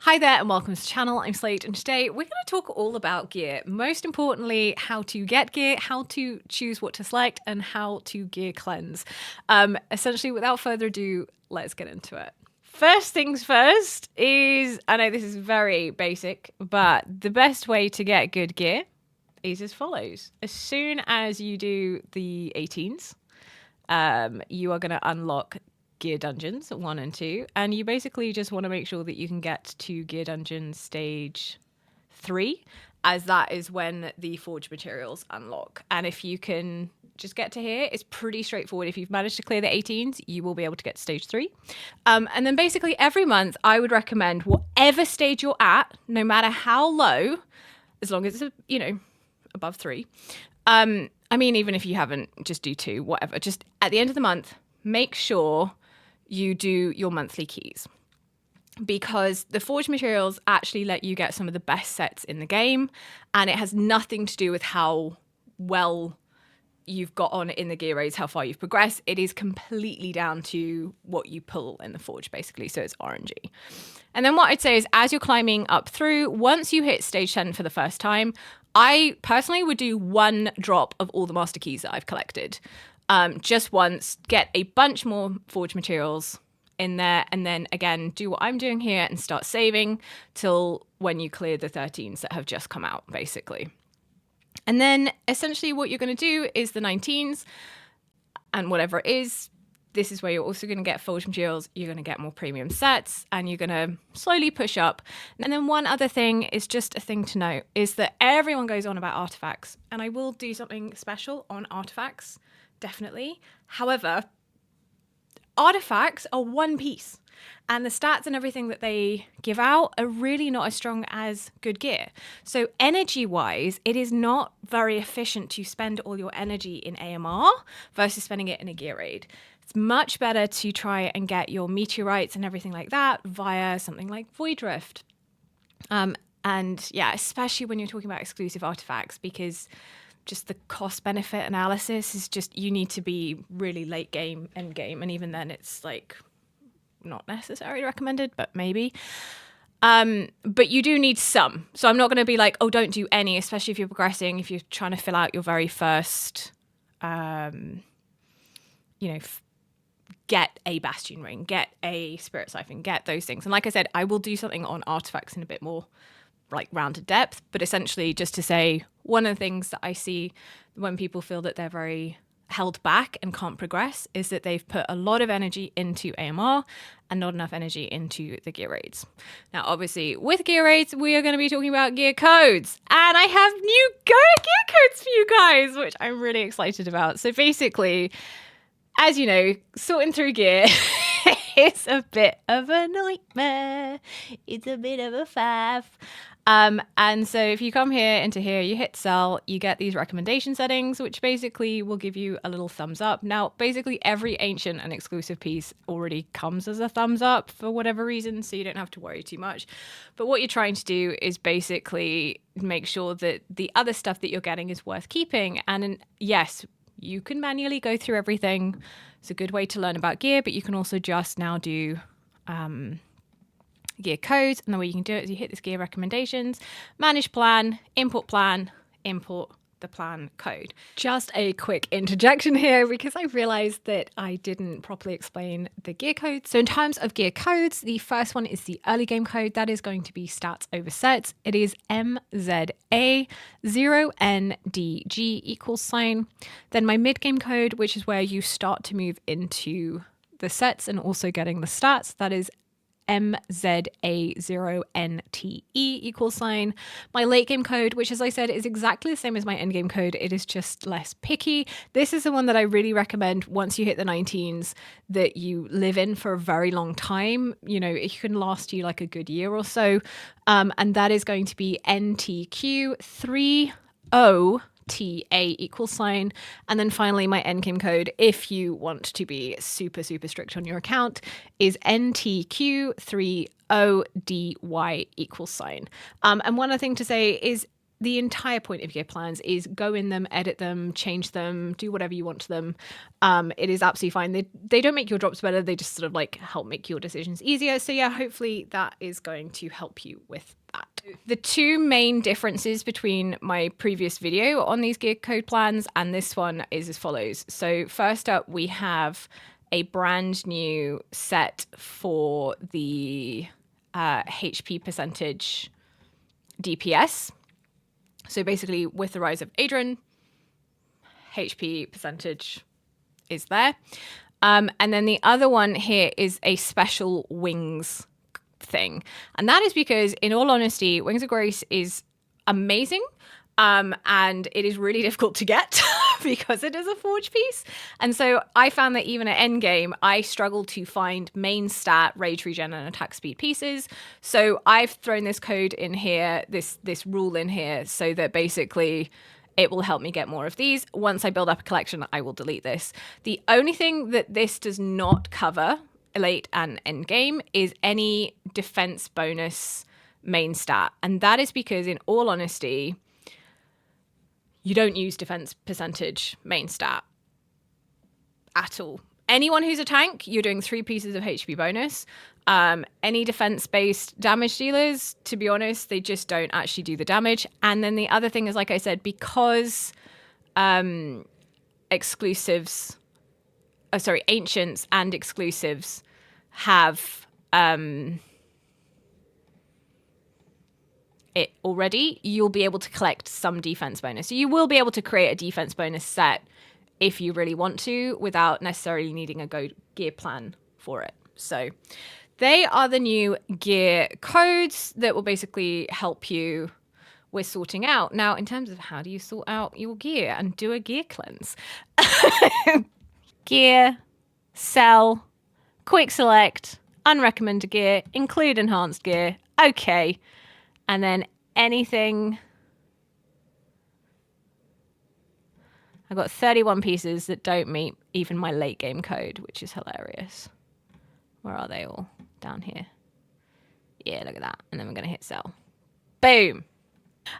Hi there and welcome to the channel. I'm Slate and today we're going to talk all about gear. Most importantly, how to get gear, how to choose what to select, and how to gear cleanse. Essentially, without further ado, let's get into it. First things first is, I know this is very basic, but the best way to get good gear is as follows. As soon as you do the 18s, you are going to unlock gear dungeons 1 and 2, and you basically just want to make sure that you can get to gear dungeon stage 3, as that is when the forge materials unlock. And if you can just get to here, it's pretty straightforward. If you've managed to clear the 18s, you will be able to get to stage 3. And then basically every month I would recommend whatever stage you're at, no matter how low, as long as it's above 3. I mean, even if you haven't, just do 2, whatever. Just at the end of the month, make sure you do your monthly keys, because the forge materials actually let you get some of the best sets in the game, and it has nothing to do with how well you've got on in the gear raids, how far you've progressed. It is completely down to what you pull in the forge, basically. So it's RNG. And then what I'd say is, as you're climbing up through, once you hit stage 10 for the first time, I personally would do 1 drop of all the master keys that I've collected. Just once, get a bunch more forge materials in there, and then again do what I'm doing here and start saving till when you clear the 13s that have just come out, basically. And then essentially what you're going to do is the 19s and whatever it is, this is where you're also going to get forge materials, you're going to get more premium sets, and you're going to slowly push up. And then one other thing is just a thing to note is that everyone goes on about artifacts, and I will do something special on artifacts, definitely. However, artifacts are one piece, and the stats and everything that they give out are really not as strong as good gear. So energy-wise, it is not very efficient to spend all your energy in AMR versus spending it in a gear raid. It's much better to try and get your meteorites and everything like that via something like Void Rift. And yeah, especially when you're talking about exclusive artifacts, because just the cost benefit analysis is just, you need to be really late game, end game. And even then it's like not necessarily recommended, but maybe. But you do need some. So I'm not going to be like, oh, don't do any, especially if you're progressing, if you're trying to fill out your very first, get a Bastion Ring, get a Spirit Siphon, get those things. And like I said, I will do something on artifacts in a bit more like rounded depth, but essentially just to say, one of the things that I see when people feel that they're very held back and can't progress is that they've put a lot of energy into AMR and not enough energy into the gear raids. Now, obviously, with gear raids, we are going to be talking about gear codes, and I have new gear codes for you guys, which I'm really excited about. So basically, as you know, sorting through gear is a bit of a nightmare. It's a bit of a faff. And so if you come here into here, you hit sell, you get these recommendation settings, which basically will give you a little thumbs up. Now, basically every ancient and exclusive piece already comes as a thumbs up for whatever reason, so you don't have to worry too much. But what you're trying to do is basically make sure that the other stuff that you're getting is worth keeping. And yes, you can manually go through everything. It's a good way to learn about gear, but you can also just now do gear codes. And the way you can do it is you hit this gear recommendations, manage plan, import the plan code. Just a quick interjection here, because I realized that I didn't properly explain the gear codes. So in terms of gear codes, the first one is the early game code. That is going to be stats over sets. It is MZA0NDG =. Then my mid game code, which is where you start to move into the sets and also getting the stats, that is MZA0NTE =. My late game code, which as I said is exactly the same as my end game code, it is just less picky. This is the one that I really recommend once you hit the 19s that you live in for a very long time. You know, it can last you like a good year or so. And that is going to be NTQ30TA =. And then finally, my endgame code, if you want to be super, super strict on your account, is NTQ30DY =. And one other thing to say is the entire point of gear plans is go in them, edit them, change them, do whatever you want to them. It is absolutely fine. They don't make your drops better. They just sort of like help make your decisions easier. So yeah, hopefully that is going to help you with that. The two main differences between my previous video on these gear code plans and this one is as follows. So first up, we have a brand new set for the HP percentage DPS. So basically, with the rise of Adrian, HP percentage is there. And then the other one here is a special wings thing. And that is because, in all honesty, Wings of Grace is amazing. And it is really difficult to get because it is a forge piece. And so I found that even at endgame, I struggled to find main stat, rage regen, and attack speed pieces. So I've thrown this code in here, this rule in here, so that basically it will help me get more of these. Once I build up a collection, I will delete this. The only thing that this does not cover, late and endgame, is any defense bonus main stat. And that is because, in all honesty, you don't use defense percentage main stat at all. Anyone who's a tank, you're doing 3 pieces of HP bonus. Any defense-based damage dealers, to be honest, they just don't actually do the damage. And then the other thing is, like I said, because ancients and exclusives have it already, you'll be able to collect some defense bonus. So you will be able to create a defense bonus set if you really want to, without necessarily needing a gear plan for it. So they are the new gear codes that will basically help you with sorting out. Now, in terms of how do you sort out your gear and do a gear cleanse? Gear, sell, quick select, unrecommended gear, include enhanced gear. Okay. And then anything. I've got 31 pieces that don't meet even my late game code, which is hilarious. Where are they all? Down here. Yeah, look at that. And then we're going to hit sell. Boom.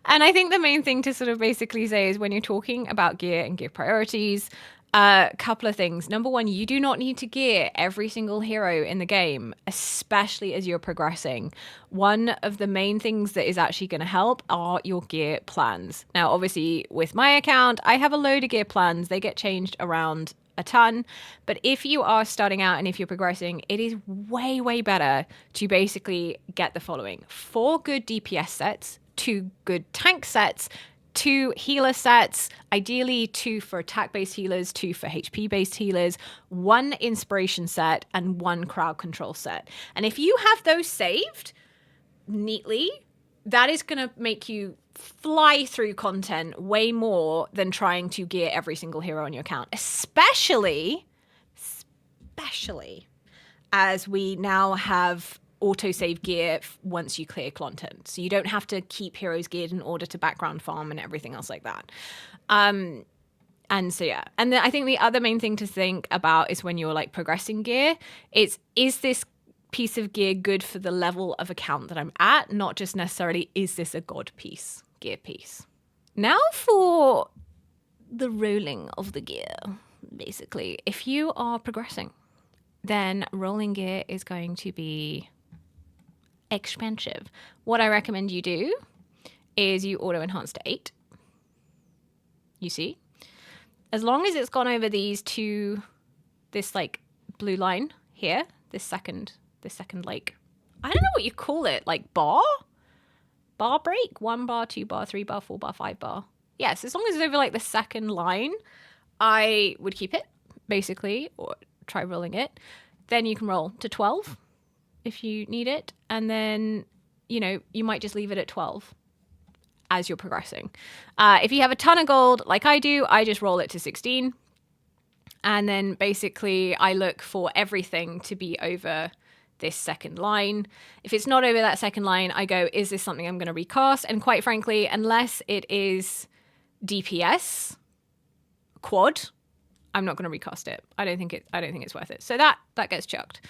And I think the main thing to sort of basically say is when you're talking about gear and gear priorities, a couple of things. Number one, you do not need to gear every single hero in the game, especially as you're progressing. One of the main things that is actually going to help are your gear plans. Now, obviously, with my account, I have a load of gear plans. They get changed around a ton. But if you are starting out and if you're progressing, it is way, way better to basically get the following: 4 good DPS sets, 2 good tank sets, 2 healer sets, ideally 2 for attack-based healers, 2 for HP-based healers, 1 inspiration set, and 1 crowd control set. And if you have those saved neatly, that is going to make you fly through content way more than trying to gear every single hero on your account, especially as we now have autosave gear once you clear content. So you don't have to keep heroes geared in order to background farm and everything else like that. And so, yeah. And then I think the other main thing to think about is when you're like progressing gear, is this piece of gear good for the level of account that I'm at? Not just necessarily, is this a god piece, gear piece? Now for the rolling of the gear, basically. If you are progressing, then rolling gear is going to be expensive. What I recommend you do is you auto enhance to 8. You see? As long as it's gone over this like blue line here, this second like, I don't know what you call it, like bar break, 1 bar, 2 bar, 3 bar, 4 bar, 5 bar. Yes, as long as it's over like the second line, I would keep it basically, or try rolling it. Then you can roll to 12 if you need it. And then, you might just leave it at 12 as you're progressing. If you have a ton of gold, like I do, I just roll it to 16. And then basically I look for everything to be over this second line. If it's not over that second line, I go, is this something I'm going to recast? And quite frankly, unless it is DPS quad, I'm not going to recast it. I don't think it's worth it. So that gets chucked.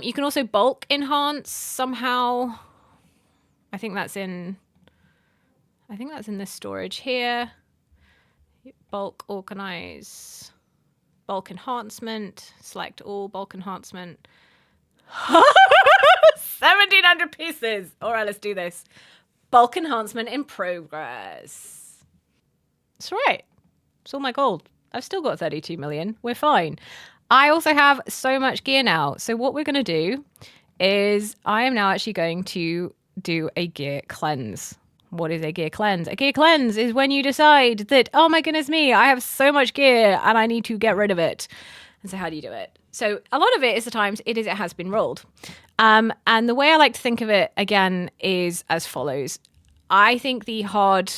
You can also bulk enhance somehow. I think that's in I think that's in this storage here. Bulk organize, bulk enhancement, select all, bulk enhancement. 1,700 pieces. All right, let's do this. Bulk enhancement in progress. It's all right. It's all my gold. I've still got 32 million. We're fine. I also have so much gear now. So what we're going to do is I am now actually going to do a gear cleanse. What is a gear cleanse? A gear cleanse is when you decide that, oh my goodness me, I have so much gear and I need to get rid of it. And so how do you do it? So a lot of it is the times it has been rolled. And the way I like to think of it again is as follows. I think the hard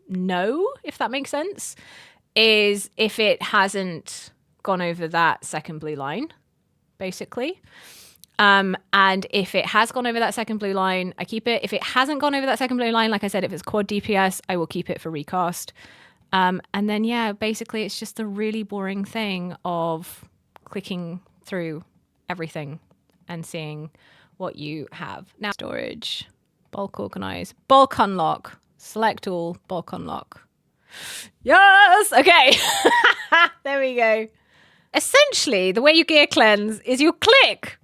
no, if that makes sense, is if it hasn't gone over that second blue line, basically. And if it has gone over that second blue line, I keep it. If it hasn't gone over that second blue line, like I said, if it's quad DPS, I will keep it for recast. And then, yeah, basically it's just the really boring thing of clicking through everything and seeing what you have. Now, storage, bulk organize, bulk unlock, select all, bulk unlock. Yes! Okay. There we go. Essentially, the way you gear cleanse is you click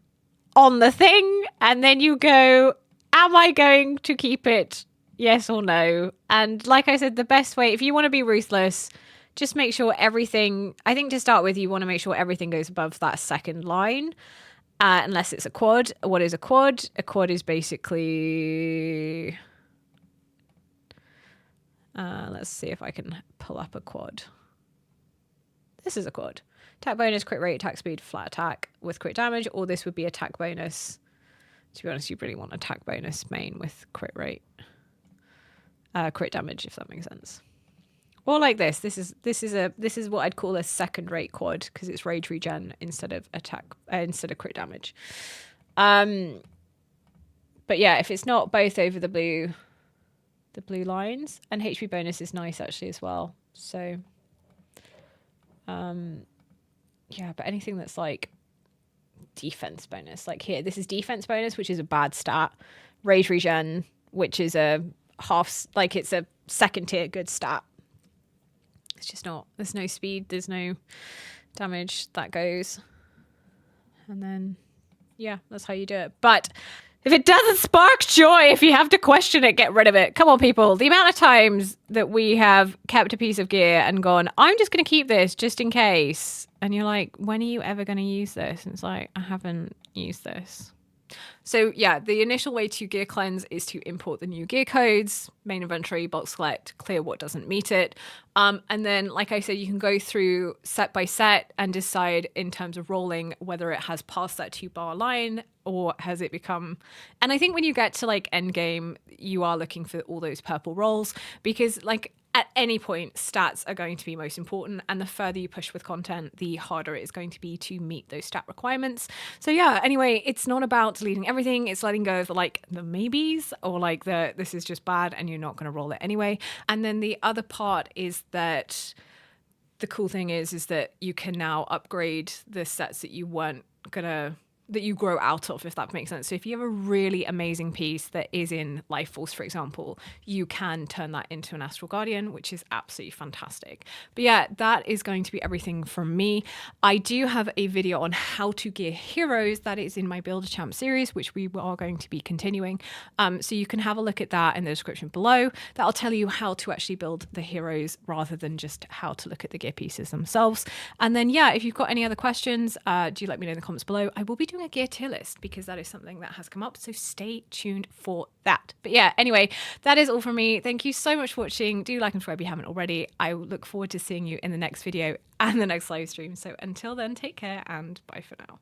on the thing and then you go, am I going to keep it? Yes or no? And like I said, the best way, if you want to be ruthless, just make sure everything, I think to start with, you want to make sure everything goes above that second line. Unless it's a quad. What is a quad? A quad is basically... let's see if I can pull up a quad. This is a quad. Attack bonus, crit rate, attack speed, flat attack with crit damage, or this would be attack bonus. To be honest, you really want attack bonus main with crit rate. Crit damage, if that makes sense. Or like this. This is what I'd call a second rate quad because it's rage regen instead of crit damage. But yeah, if it's not both over the blue lines, and HP bonus is nice actually as well. So yeah, but anything that's like defense bonus, like here, this is defense bonus, which is a bad stat. Rage regen, which is a half, like it's a second tier good stat. It's just not, there's no speed, there's no damage that goes. And then, yeah, that's how you do it. But if it doesn't spark joy, if you have to question it, get rid of it. Come on, people. The amount of times that we have kept a piece of gear and gone, I'm just going to keep this just in case. And you're like, when are you ever going to use this? And it's like, I haven't used this. So yeah, the initial way to gear cleanse is to import the new gear codes, main inventory, bulk select, clear what doesn't meet it. And then, like I said, you can go through set by set and decide in terms of rolling whether it has passed that 2-bar line or has it become... And I think when you get to like endgame, you are looking for all those purple rolls because like at any point, stats are going to be most important. And the further you push with content, the harder it is going to be to meet those stat requirements. So yeah, anyway, it's not about deleting everything. It's letting go of like the maybes or like the this is just bad and you're not going to roll it anyway. And then the other part is that the cool thing is that you can now upgrade the sets that you weren't going to... that you grow out of, if that makes sense. So if you have a really amazing piece that is in Life Force, for example, you can turn that into an Astral Guardian, which is absolutely fantastic. But yeah, that is going to be everything from me. I do have a video on how to gear heroes that is in my Build a Champ series, which we are going to be continuing. So you can have a look at that in the description below. That'll tell you how to actually build the heroes rather than just how to look at the gear pieces themselves. And then yeah, if you've got any other questions, do let me know in the comments below. I will be doing a gear tier list because that is something that has come up, so stay tuned for that. But yeah, anyway, that is all from me. Thank you so much for watching. Do like and subscribe if you haven't already. I look forward to seeing you in the next video and the next live stream. So until then, take care and bye for now.